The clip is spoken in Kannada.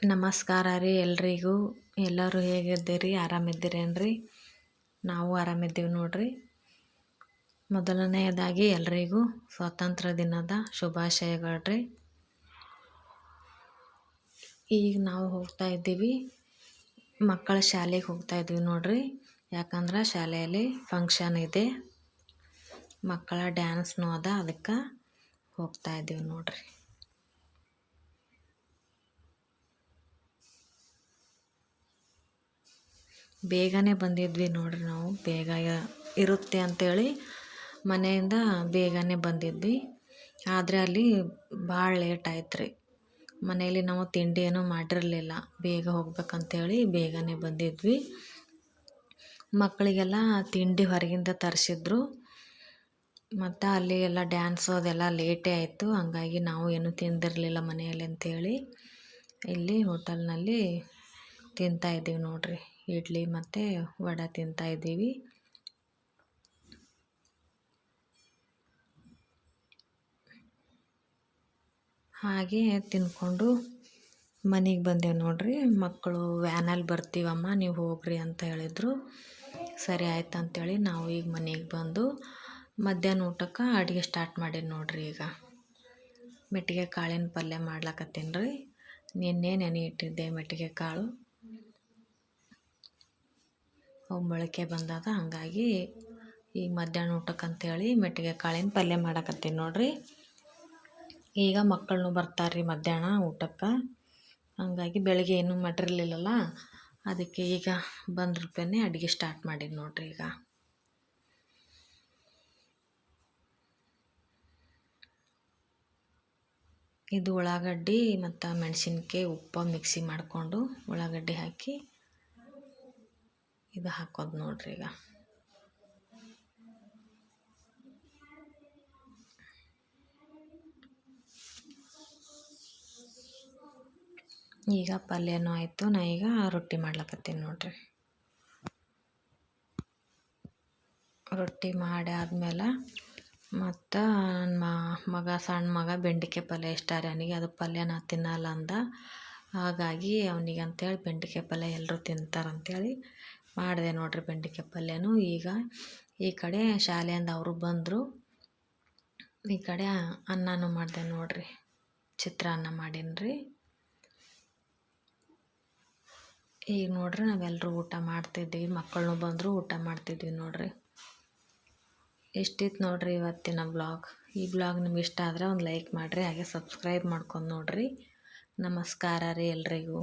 ನಮಸ್ಕಾರ ರೀ ಎಲ್ರಿಗೂ. ಎಲ್ಲರೂ ಹೇಗಿದ್ದೀರಿ? ಆರಾಮಿದ್ದೀರೇನ್ರಿ? ನಾವು ಆರಾಮಿದ್ದೀವಿ ನೋಡ್ರಿ. ಮೊದಲನೆಯದಾಗಿ ಎಲ್ರಿಗೂ ಸ್ವಾತಂತ್ರ್ಯ ದಿನದ ಶುಭಾಶಯಗಳ್ರಿ. ಈಗ ನಾವು ಹೋಗ್ತಾ ಇದ್ದೀವಿ, ಮಕ್ಕಳ ಶಾಲೆಗೆ ಹೋಗ್ತಾ ಇದ್ದೀವಿ ನೋಡ್ರಿ. ಯಾಕಂದ್ರೆ ಶಾಲೆಯಲ್ಲಿ ಫಂಕ್ಷನ್ ಇದೆ, ಮಕ್ಕಳ ಡ್ಯಾನ್ಸ್ನೂ ಅದ, ಅದಕ್ಕೆ ಹೋಗ್ತಾ ಇದ್ದೀವಿ ನೋಡ್ರಿ. ಬೇಗನೆ ಬಂದಿದ್ವಿ ನೋಡ್ರಿ. ನಾವು ಬೇಗ ಇರುತ್ತೆ ಅಂಥೇಳಿ ಮನೆಯಿಂದ ಬೇಗನೆ ಬಂದಿದ್ವಿ. ಆದರೆ ಅಲ್ಲಿ ಭಾಳ ಲೇಟ್ ಆಯ್ತು ರೀ. ಮನೆಯಲ್ಲಿ ನಾವು ತಿಂಡಿ ಏನೂ ಮಾಡಿರಲಿಲ್ಲ, ಬೇಗ ಹೋಗ್ಬೇಕಂತೇಳಿ ಬೇಗನೆ ಬಂದಿದ್ವಿ. ಮಕ್ಕಳಿಗೆಲ್ಲ ತಿಂಡಿ ಹೊರಗಿಂದ ತರಿಸಿದ್ರು, ಮತ್ತು ಅಲ್ಲಿ ಎಲ್ಲ ಡ್ಯಾನ್ಸು ಅದೆಲ್ಲ ಲೇಟೇ ಆಯಿತು. ಹಂಗಾಗಿ ನಾವು ಏನೂ ತಿಂದಿರಲಿಲ್ಲ ಮನೆಯಲ್ಲಿ ಅಂಥೇಳಿ ಇಲ್ಲಿ ಹೋಟೆಲ್ನಲ್ಲಿ ತಿಂತಾಯಿದ್ದೀವಿ ನೋಡ್ರಿ. ಇಡ್ಲಿ ಮತ್ತು ವಡೆ ತಿಂತಾಯಿದ್ದೀವಿ. ಹಾಗೆ ತಿಂದ್ಕೊಂಡು ಮನೆಗೆ ಬಂದೇವು ನೋಡ್ರಿ. ಮಕ್ಕಳು ವ್ಯಾನಲ್ಲಿ ಬರ್ತೀವಮ್ಮ, ನೀವು ಹೋಗ್ರಿ ಅಂತ ಹೇಳಿದರು. ಸರಿ ಆಯ್ತು ಅಂತೇಳಿ ನಾವು ಈಗ ಮನೆಗೆ ಬಂದು ಮಧ್ಯಾಹ್ನ ಊಟಕ್ಕೆ ಅಡುಗೆ ಸ್ಟಾರ್ಟ್ ಮಾಡೀನಿ ನೋಡ್ರಿ. ಈಗ ಮೆಟ್ಟಿಗೆ ಕಾಳಿನ ಪಲ್ಯ ಮಾಡ್ಲಕತ್ತೀನಿ ರೀ. ನಿನ್ನೆ ನೆನೆ ಇಟ್ಟಿದ್ದೆ ಮೆಟ್ಟಿಗೆ ಕಾಳು, ಅವು ಮೊಳಕೆ ಬಂದದ. ಹಾಗಾಗಿ ಈಗ ಮಧ್ಯಾಹ್ನ ಊಟಕ್ಕೆ ಅಂತೇಳಿ ಮೆಟ್ಟಿಗೆ ಕಾಳಿನ ಪಲ್ಯ ಮಾಡಕತ್ತೀನಿ ನೋಡ್ರಿ. ಈಗ ಮಕ್ಕಳನ್ನು ಬರ್ತಾರೆ ಮಧ್ಯಾಹ್ನ ಊಟಕ್ಕೆ. ಹಾಗಾಗಿ ಬೆಳಗ್ಗೆ ಏನೂ ಮಾಡಿರಲಿಲ್ಲಲ್ಲ, ಅದಕ್ಕೆ ಈಗ ಬಂದ ರೂಪಾಯಿನೇ ಅಡುಗೆ ಸ್ಟಾರ್ಟ್ ಮಾಡೀನಿ ನೋಡ್ರಿ. ಈಗ ಇದು ಉಳ್ಳಾಗಡ್ಡಿ ಮತ್ತು ಮೆಣಸಿನ್ಕಾಯಿ ಉಪ್ಪು ಮಿಕ್ಸಿ ಮಾಡಿಕೊಂಡು ಉಳ್ಳಾಗಡ್ಡಿ ಹಾಕಿ ಇದು ಹಾಕೋದು ನೋಡ್ರಿ. ಈಗ ಪಲ್ಯನೂ ಆಯಿತು. ನಾ ಈಗ ರೊಟ್ಟಿ ಮಾಡ್ಲಕತ್ತೀನಿ ನೋಡ್ರಿ. ರೊಟ್ಟಿ ಮಾಡಿ ಆದಮೇಲೆ ಮತ್ತು ನನ್ನ ಸಣ್ಣ ಮಗ ಬೆಂಡೆಕಾಯಿ ಪಲ್ಯ ಇಷ್ಟ ರೀ ಅವನಿಗೆ. ಅದು ಪಲ್ಯ ನಾ ತಿನ್ನಲ್ಲ ಅಂದ. ಹಾಗಾಗಿ ಅವನಿಗೆ ಅಂಥೇಳಿ ಬೆಂಡೆಕಾಯಿ ಪಲ್ಯ ಎಲ್ಲರೂ ತಿಂತಾರಂಥೇಳಿ ಮಾಡಿದೆ ನೋಡ್ರಿ ಬೆಂಡೆಕಾಯಿ ಪಲ್ಯನೂ. ಈಗ ಈ ಕಡೆ ಶಾಲೆಯಿಂದ ಅವರು ಬಂದರು, ಈ ಕಡೆ ಅನ್ನನೂ ಮಾಡಿದೆ ನೋಡ್ರಿ. ಚಿತ್ರಾನ್ನ ಮಾಡೀನಿ ರೀ. ಈಗ ನೋಡ್ರಿ ನಾವೆಲ್ಲರೂ ಊಟ ಮಾಡ್ತಿದ್ದೀವಿ, ಮಕ್ಕಳನ್ನೂ ಬಂದರು, ಊಟ ಮಾಡ್ತಿದ್ವಿ ನೋಡ್ರಿ. ಎಷ್ಟಿತ್ತು ನೋಡ್ರಿ ಇವತ್ತಿನ ಬ್ಲಾಗ್. ಈ ಬ್ಲಾಗ್ ನಿಮ್ಗೆ ಇಷ್ಟ ಆದರೆ ಒಂದು ಲೈಕ್ ಮಾಡಿರಿ, ಹಾಗೆ ಸಬ್ಸ್ಕ್ರೈಬ್ ಮಾಡ್ಕೊಂಡು ನೋಡ್ರಿ. ನಮಸ್ಕಾರ ರೀ ಎಲ್ರಿಗೂ.